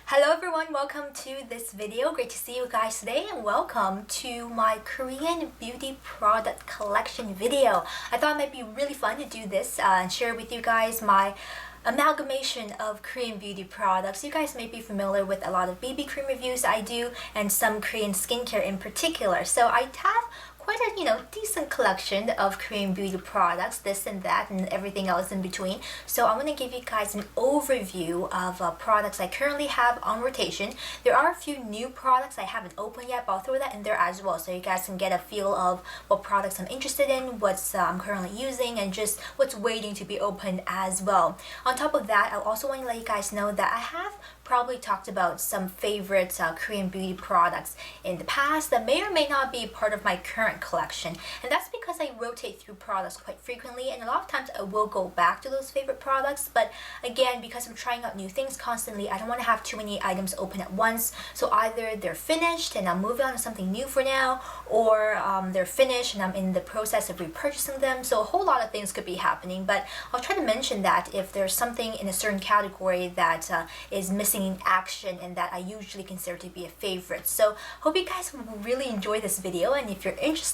Hello everyone, welcome to this video. Great to see you guys today and welcome to my Korean beauty product collection video. I thought it might be really fun to do this and share with you guys my amalgamation of Korean beauty products. You guys may be familiar with a lot of BB cream reviews I do and some Korean skincare in particular. So I have quite a decent collection of Korean beauty products, this and that and everything else in between. So I'm going to give you guys an overview of products I currently have on rotation. There are a few new products I haven't opened yet, but I'll throw that in there as well so you guys can get a feel of what products I'm interested in, what's I'm currently using, and just what's waiting to be opened as well. On top of that, I also want to let you guys know that I have probably talked about some favorite Korean beauty products in the past that may or may not be part of my current collection, and that's because I rotate through products quite frequently, and a lot of times I will go back to those favorite products. But again, because I'm trying out new things constantly, I don't want to have too many items open at once. So either they're finished and I'm moving on to something new for now, or they're finished and I'm in the process of repurchasing them. So a whole lot of things could be happening, but I'll try to mention that if there's something in a certain category that is missing in action and that I usually consider to be a favorite. So hope you guys will really enjoy this video, and if you're interested,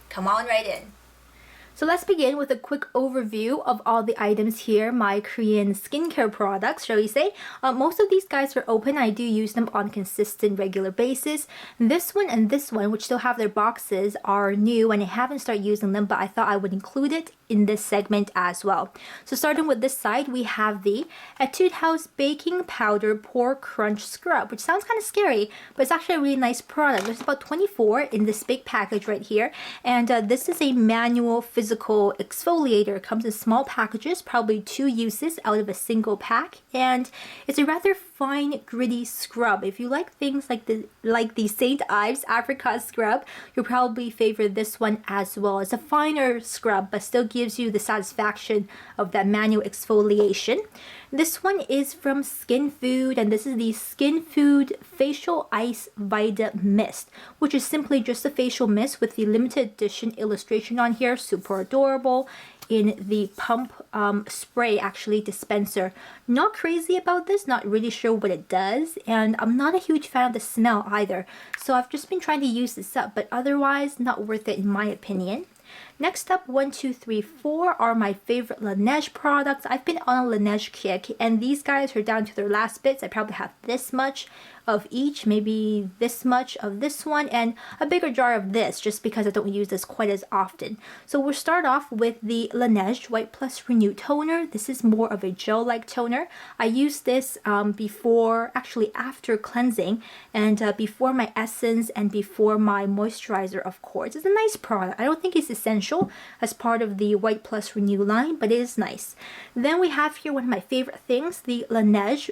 come on right in. So let's begin with a quick overview of all the items here, my Korean skincare products, shall we say. Most of these guys are open. I do use them on a consistent, regular basis. This one and this one, which still have their boxes, are new and I haven't started using them, but I thought I would include it in this segment as well. So starting with this side, we have the Etude House Baking Powder Pore Crunch Scrub, which sounds kind of scary, but it's actually a really nice product. There's about 24 in this big package right here, and this is a manual physical exfoliator. It comes in small packages, probably 2 uses out of a single pack, and it's a rather fine, gritty scrub. If you like things like the St. Ives Apricot Scrub, you'll probably favor this one as well. It's a finer scrub, but still gives you the satisfaction of that manual exfoliation. This one is from Skin Food, and this is the Skin Food Facial Ice Vita Mist, which is simply just a facial mist with the limited edition illustration on here. Super adorable in the pump spray actually dispenser. Not crazy about this, not really sure what it does, and I'm not a huge fan of the smell either. So I've just been trying to use this up, but otherwise not worth it in my opinion. Next up, 1, 2, 3, 4 are my favorite Laneige products. I've been on a Laneige kick, and these guys are down to their last bits. I probably have this much of each, maybe this much of this one, and a bigger jar of this, just because I don't use this quite as often. So we'll start off with the Laneige White Plus Renew Toner. This is more of a gel-like toner. I use this after cleansing, and before my essence and before my moisturizer, of course. It's a nice product. I don't think it's essential as part of the White Plus Renew line, but it is nice. Then we have here one of my favorite things, the Laneige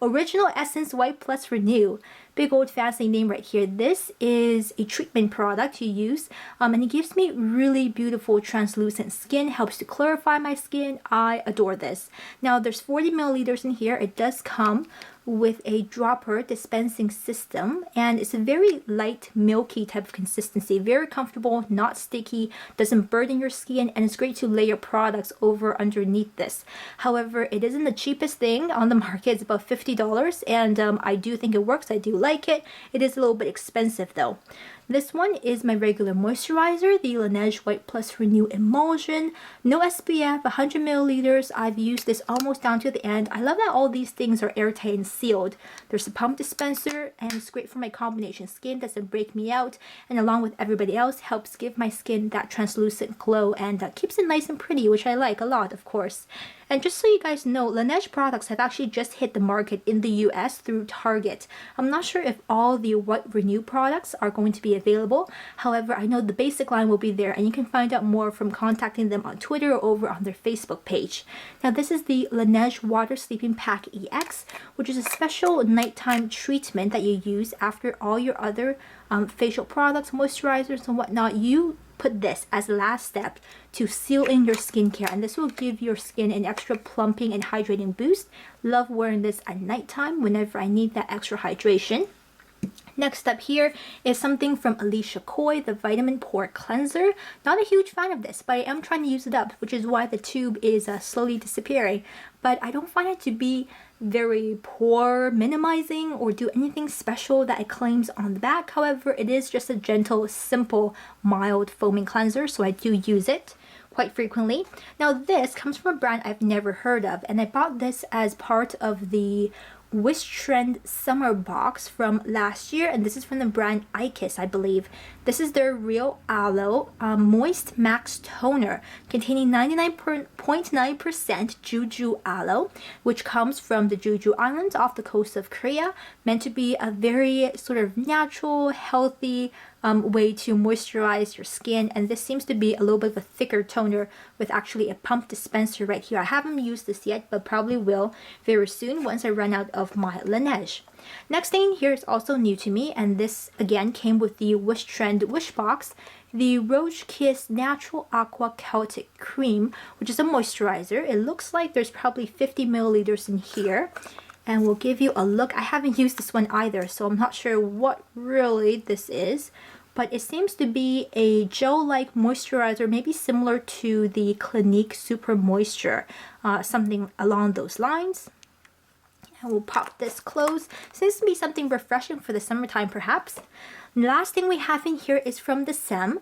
Original Essence White Plus Renew. Big old fancy name right here. This is a treatment product you use, and it gives me really beautiful translucent skin, helps to clarify my skin. I adore this. Now there's 40 milliliters in here. It does come with a dropper dispensing system, and it's a very light milky type of consistency, very comfortable, not sticky, doesn't burden your skin, and it's great to layer products over underneath this. However, it isn't the cheapest thing on the market. It's about $50, and I do think it works. I do like it. It is a little bit expensive though. This one is my regular moisturizer, the Laneige White Plus Renew Emulsion. No SPF, 100 milliliters. I've used this almost down to the end. I love that all these things are airtight and sealed. There's a pump dispenser, and it's great for my combination skin. Doesn't break me out, and along with everybody else, helps give my skin that translucent glow, and keeps it nice and pretty, which I like a lot, of course. And just so you guys know, Laneige products have actually just hit the market in the US through Target. I'm not sure if all the White Renew products are going to be available. However, I know the basic line will be there, and you can find out more from contacting them on Twitter or over on their Facebook page. Now this is the Laneige Water Sleeping Pack EX, which is a special nighttime treatment that you use after all your other facial products, moisturizers and whatnot. You put this as the last step to seal in your skincare, and this will give your skin an extra plumping and hydrating boost. Love wearing this at nighttime whenever I need that extra hydration. Next up here is something from Alicia Coy, the Vitamin Pore Cleanser. Not a huge fan of this, but I am trying to use it up, which is why the tube is slowly disappearing. But I don't find it to be very pore minimizing or do anything special that it claims on the back. However, it is just a gentle, simple, mild foaming cleanser, so I do use it quite frequently. Now this comes from a brand I've never heard of, and I bought this as part of the Wish Trend Summer box from last year, and this is from the brand iKiss, I believe. This is their Real Aloe Moist Max Toner containing 99.9% Jeju aloe, which comes from the Jeju Islands off the coast of Korea, meant to be a very sort of natural, healthy way to moisturize your skin. And this seems to be a little bit of a thicker toner with actually a pump dispenser right here. I haven't used this yet, but probably will very soon once I run out of my Laneige. Next thing here is also new to me, and this again came with the Wish Trend Wish box, the Roche Kiss Natural Aqua Celtic Cream, which is a moisturizer. It looks like there's probably 50 milliliters in here, and we'll give you a look. I haven't used this one either, so I'm not sure what really this is, but it seems to be a gel-like moisturizer, maybe similar to the Clinique Super Moisture, something along those lines. And we'll pop this closed. Seems to be something refreshing for the summertime, perhaps. The last thing we have in here is from the Sem.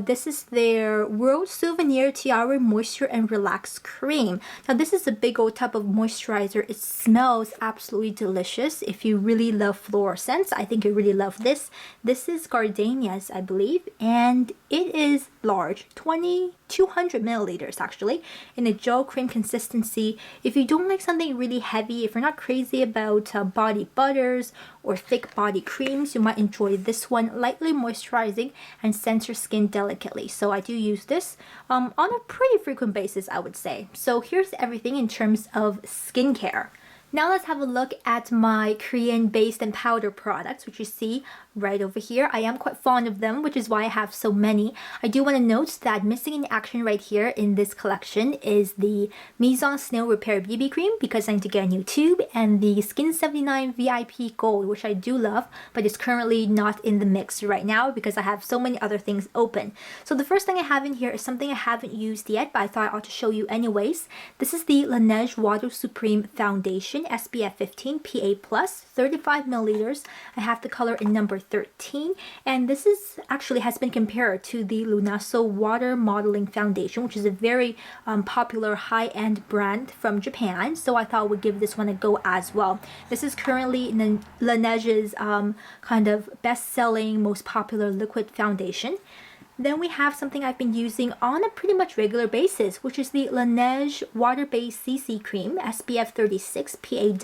This is their World Souvenir Tiara Moisture and Relax Cream. Now this is a big old tub of moisturizer. It smells absolutely delicious. If you really love floral scents, I think you really love this. This is gardenias, I believe, and it is large, 200 milliliters actually, in a gel cream consistency. If you don't like something really heavy, if you're not crazy about body butters or thick body creams, you might enjoy this one. Lightly moisturizing and scents your skin delicately. So I do use this on a pretty frequent basis, I would say. So here's everything in terms of skincare. Now let's have a look at my Korean based and powder products, which you see right over here. I am quite fond of them, which is why I have so many. I do want to note that missing in action right here in this collection is the Maison Snail Repair BB Cream, because I need to get a new tube, and the Skin 79 VIP Gold, which I do love, but is currently not in the mix right now because I have so many other things open. So the first thing I have in here is something I haven't used yet, but I thought I ought to show you anyways. This is the Laneige Water Supreme Foundation SPF 15 PA+, 35 milliliters. I have the color in number 13, and this is actually has been compared to the Luminous Water Modeling Foundation, which is a very popular high-end brand from Japan, so I thought I would give this one a go as well. This is currently Laneige's kind of best-selling, most popular liquid foundation. Then we have something I've been using on a pretty much regular basis, which is the Laneige Water-Based CC Cream SPF 36 PA++.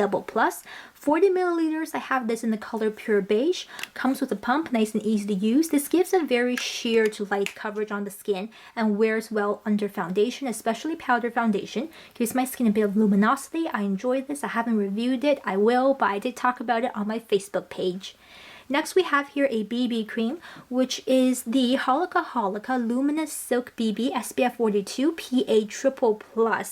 40 milliliters. I have this in the color Pure Beige. Comes with a pump, nice and easy to use. This gives a very sheer to light coverage on the skin and wears well under foundation, especially powder foundation. Gives my skin a bit of luminosity. I enjoy this. I haven't reviewed it. I will, but I did talk about it on my Facebook page. Next we have here a BB cream, which is the Holika Luminous Silk BB SPF 42 PA++,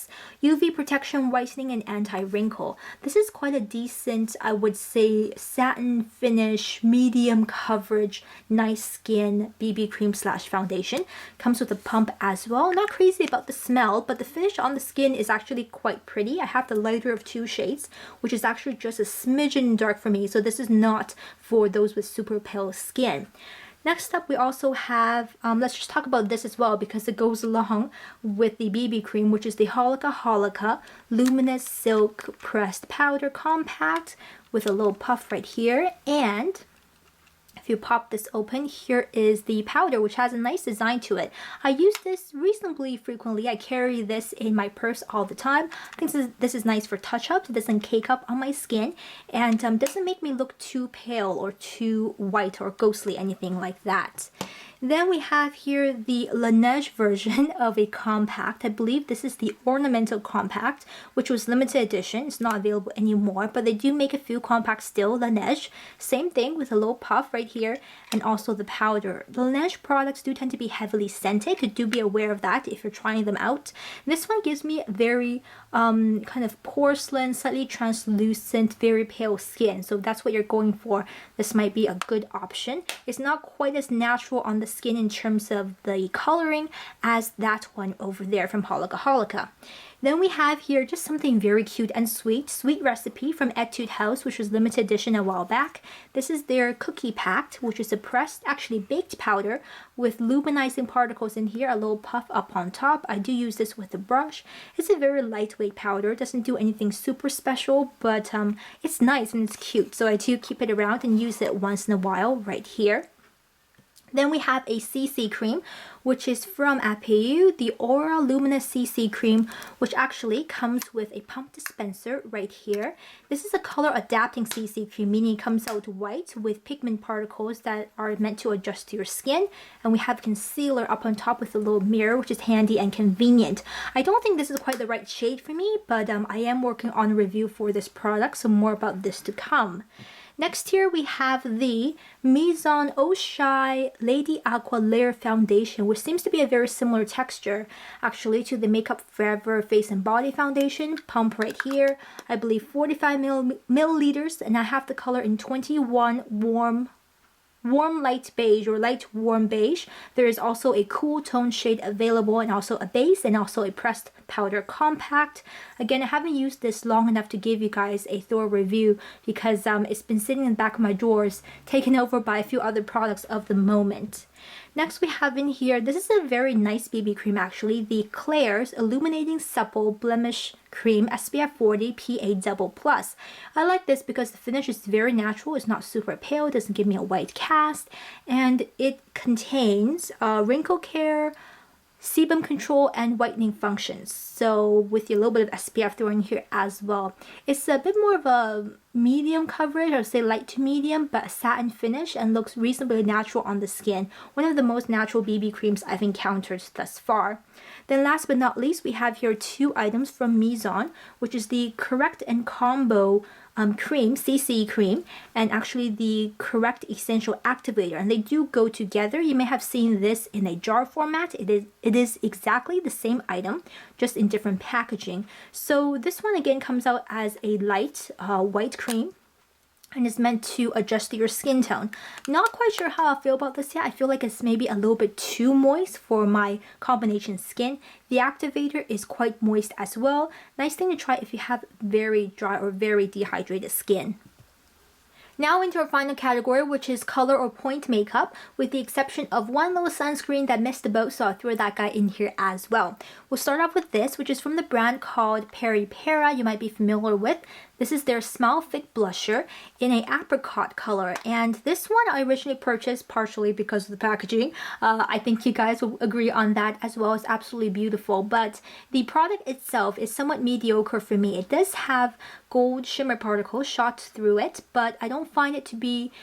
UV protection, whitening, and anti-wrinkle. This is quite a decent, I would say, satin finish, medium coverage, nice skin BB cream slash foundation. Comes with a pump as well. Not crazy about the smell, but the finish on the skin is actually quite pretty. I have the lighter of two shades, which is actually just a smidgen dark for me, so this is not for those with super pale skin. Next up we also have, let's just talk about this as well because it goes along with the BB cream, which is the Holika Luminous Silk Pressed Powder Compact with a little puff right here. And if you pop this open, here is the powder, which has a nice design to it. I use this reasonably frequently. I carry this in my purse all the time. I think this is nice for touch-ups. It doesn't cake up on my skin and doesn't make me look too pale or too white or ghostly, anything like that. Then we have here the Laneige version of a compact. I believe this is the Ornamental Compact, which was limited edition. It's not available anymore, but they do make a few compacts still, Laneige. Same thing with a little puff right here, and also the powder. The Laneige products do tend to be heavily scented, so do be aware of that if you're trying them out. This one gives me very kind of porcelain, slightly translucent, very pale skin. So if that's what you're going for, this might be a good option. It's not quite as natural on the skin in terms of the coloring as that one over there from Holika. Then we have here just something very cute and sweet. Sweet Recipe from Etude House, which was limited edition a while back. This is their cookie packed, which is a pressed, actually baked powder with luminizing particles in here, a little puff up on top. I do use this with a brush. It's a very lightweight powder. It doesn't do anything super special, but it's nice and it's cute. So I do keep it around and use it once in a while right here. Then we have a CC cream, which is from AquaBrow, the Aura Luminous CC cream, which actually comes with a pump dispenser right here. This is a color adapting CC cream, meaning it comes out white with pigment particles that are meant to adjust to your skin. And we have concealer up on top with a little mirror, which is handy and convenient. I don't think this is quite the right shade for me, but I am working on a review for this product, so more about this to come. Next here we have the Maison Eau Shy Lady Aqua Layer Foundation, which seems to be a very similar texture actually to the Makeup Forever Face and Body Foundation. Pump right here, I believe 45 milliliters, and I have the color in 21 warm light beige or light warm beige. There is also a cool tone shade available, and also a base, and also a pressed powder compact. Again, I haven't used this long enough to give you guys a thorough review because it's been sitting in the back of my drawers, taken over by a few other products of the moment. Next we have in here, this is a very nice BB cream actually, the Klairs Illuminating Supple Blemish Cream SPF 40 PA++. I like this because the finish is very natural, it's not super pale, it doesn't give me a white cast, and it contains wrinkle care, sebum control, and whitening functions. So with a little bit of SPF thrown in here as well. It's a bit more of a medium coverage, I would say light to medium, but a satin finish and looks reasonably natural on the skin. One of the most natural BB creams I've encountered thus far. Then last but not least, we have here two items from Maison, which is the Correct and Combo cream, CC cream, and actually the Correct Essential Activator, and they do go together. You may have seen this in a jar format. It is exactly the same item, just in different packaging. So this one again comes out as a light white cream, and is meant to adjust to your skin tone. Not quite sure how I feel about this yet. I feel like it's maybe a little bit too moist for my combination skin. The activator is quite moist as well. Nice thing to try if you have very dry or very dehydrated skin. Now into our final category, which is color or point makeup, with the exception of one little sunscreen that missed the boat, so I'll throw that guy in here as well. We'll start off with this, which is from the brand called Peri Para, you might be familiar with. This is their Smile Thick Blusher in a apricot color, and this one I originally purchased partially because of the packaging. I think you guys will agree on that as well. It's absolutely beautiful, but the product itself is somewhat mediocre for me. It does have gold shimmer particles shot through it, but I don't find it to be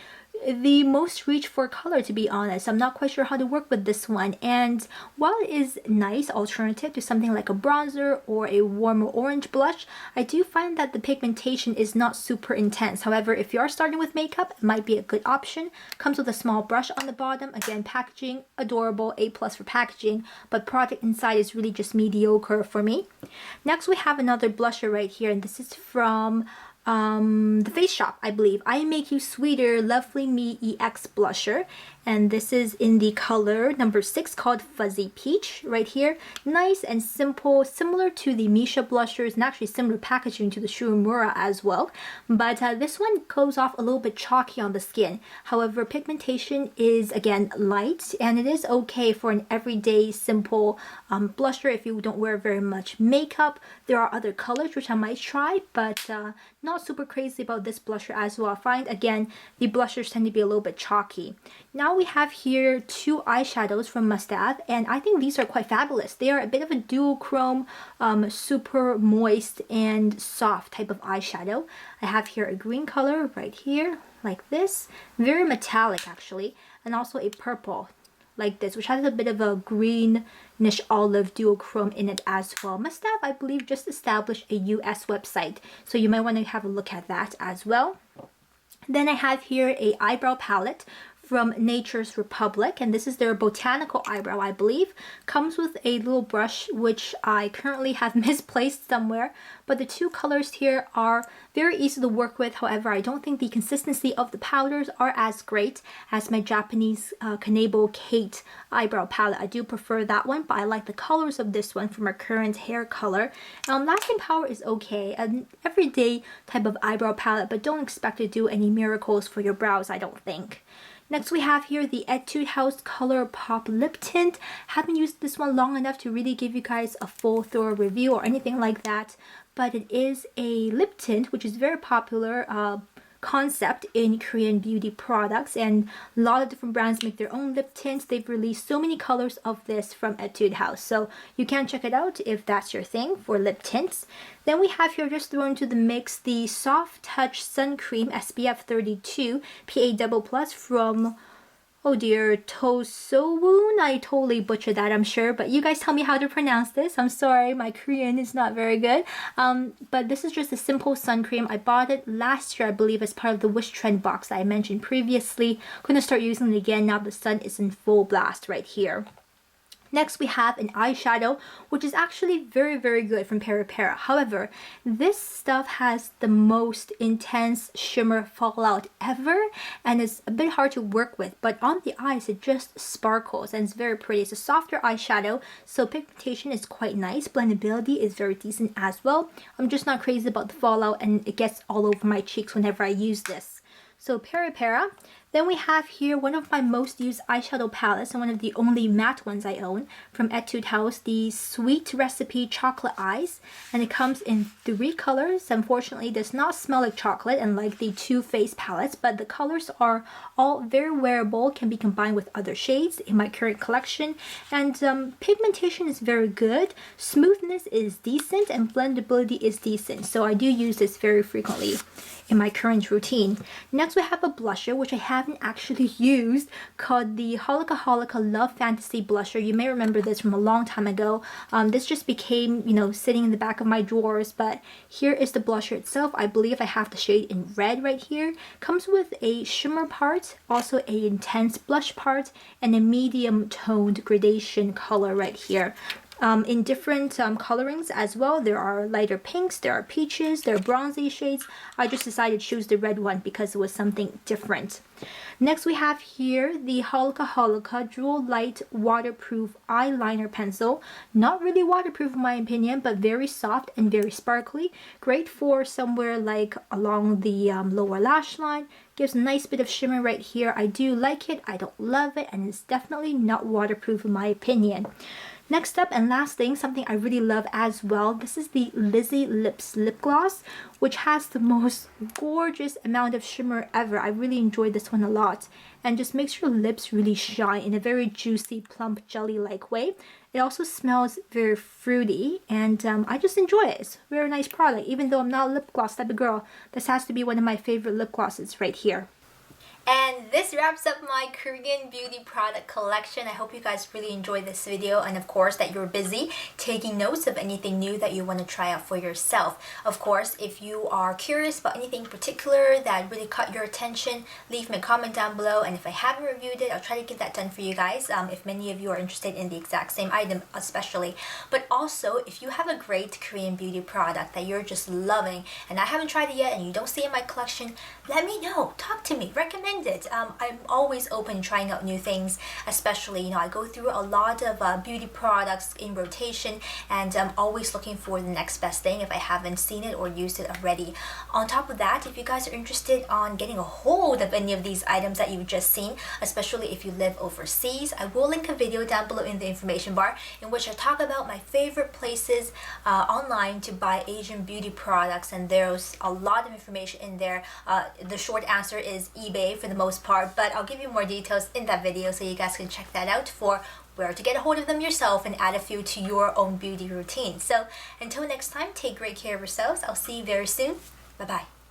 the most reach for color, to be honest. I'm not quite sure how to work with this one, and while it is nice alternative to something like a bronzer or a warmer orange blush, I do find that the pigmentation is not super intense. However, if you are starting with makeup, it might be a good option. Comes with a small brush on the bottom. Again, packaging adorable, A+ for packaging, but product inside is really just mediocre for me. Next we have another blusher right here, and this is from the Face Shop, I believe. I Make You Sweeter Lovely Me EX blusher, and this is in the color number 6 called Fuzzy Peach right here. Nice and simple, similar to the Misha blushers, and actually similar packaging to the Shurumura as well, but this one goes off a little bit chalky on the skin. However, pigmentation is again light, and it is okay for an everyday simple blusher if you don't wear very much makeup. There are other colors which I might try, but not super crazy about this blusher as well. I find again the blushers tend to be a little bit chalky. Now we have here two eyeshadows from Must Have, and I think these are quite fabulous. They are a bit of a dual chrome, super moist and soft type of eyeshadow. I have here a green color right here, like this, very metallic actually, and also a purple like this, which has a bit of a greenish olive duochrome in it as well. Must have, I believe, just established a US website, so you might want to have a look at that as well. Then I have here a eyebrow palette from Nature's Republic, and this is their botanical eyebrow, I believe. Comes with a little brush, which I currently have misplaced somewhere, but the two colors here are very easy to work with. However, I don't think the consistency of the powders are as great as my Japanese Kanebo Kate eyebrow palette. I do prefer that one, but I like the colors of this one for my current hair color. Lasting power is okay, an everyday type of eyebrow palette, but don't expect to do any miracles for your brows, I don't think. Next we have here the Etude House Color Pop Lip Tint. Haven't used this one long enough to really give you guys a full thorough review or anything like that, but it is a lip tint which is very popular concept in Korean beauty products, and a lot of different brands make their own lip tints. They've released so many colors of this from Etude House, so you can check it out if that's your thing for lip tints. Then we have here, just thrown into the mix, the Soft Touch Sun Cream SPF 32 PA++ from, oh dear, Tosowoon. I totally butchered that, I'm sure, but you guys tell me how to pronounce this. I'm sorry, my Korean is not very good. But this is just a simple sun cream. I bought it last year, I believe, as part of the Wish Trend box that I mentioned previously. Gonna start using it again now the sun is in full blast right here. Next, we have an eyeshadow, which is actually very, very good from Peripera. However, this stuff has the most intense shimmer fallout ever, and it's a bit hard to work with, but on the eyes, it just sparkles, and it's very pretty. It's a softer eyeshadow, so pigmentation is quite nice. Blendability is very decent as well. I'm just not crazy about the fallout, and it gets all over my cheeks whenever I use this. So Peripera. Then we have here one of my most used eyeshadow palettes, and one of the only matte ones I own, from Etude House, the Sweet Recipe Chocolate Eyes. And it comes in 3 colors. Unfortunately, it does not smell like chocolate, unlike the Too Faced palettes, but the colors are all very wearable, can be combined with other shades in my current collection. And pigmentation is very good, smoothness is decent, and blendability is decent. So I do use this very frequently in my current routine. Next, we have a blusher, which I haven't actually used, called the Holika Love Fantasy Blusher. You may remember this from a long time ago. This just became, you know, sitting in the back of my drawers, but here is the blusher itself. I believe I have the shade in red right here. Comes with a shimmer part, also a intense blush part, and a medium toned gradation color right here. In different colorings as well. There are lighter pinks, there are peaches, there are bronzy shades. I just decided to choose the red one because it was something different. Next, we have here the Holika Jewel Light Waterproof Eyeliner Pencil. Not really waterproof in my opinion, but very soft and very sparkly. Great for somewhere like along the lower lash line. Gives a nice bit of shimmer right here. I do like it, I don't love it, and it's definitely not waterproof in my opinion. Next up and last thing, something I really love as well. This is the Lizzy Lips Lip Gloss, which has the most gorgeous amount of shimmer ever. I really enjoyed this one a lot, and just makes your lips really shine in a very juicy, plump, jelly-like way. It also smells very fruity, and I just enjoy it. It's a very nice product. Even though I'm not a lip gloss type of girl, this has to be one of my favorite lip glosses right here. And this wraps up my Korean beauty product collection. I hope you guys really enjoyed this video, and of course that you're busy taking notes of anything new that you want to try out for yourself. Of course, if you are curious about anything particular that really caught your attention, leave me a comment down below, and if I haven't reviewed it, I'll try to get that done for you guys, if many of you are interested in the exact same item especially. But also, if you have a great Korean beauty product that you're just loving and I haven't tried it yet and you don't see it in my collection, let me know. Talk to me. Recommend it. I'm always open trying out new things, especially, you know, I go through a lot of beauty products in rotation, and I'm always looking for the next best thing if I haven't seen it or used it already. On top of that, if you guys are interested on getting a hold of any of these items that you've just seen, especially if you live overseas, I will link a video down below in the information bar in which I talk about my favorite places online to buy Asian beauty products, and there's a lot of information in there. The short answer is eBay for the most part, but I'll give you more details in that video so you guys can check that out for where to get a hold of them yourself and add a few to your own beauty routine. So until next time, take great care of yourselves. I'll see you very soon. Bye bye.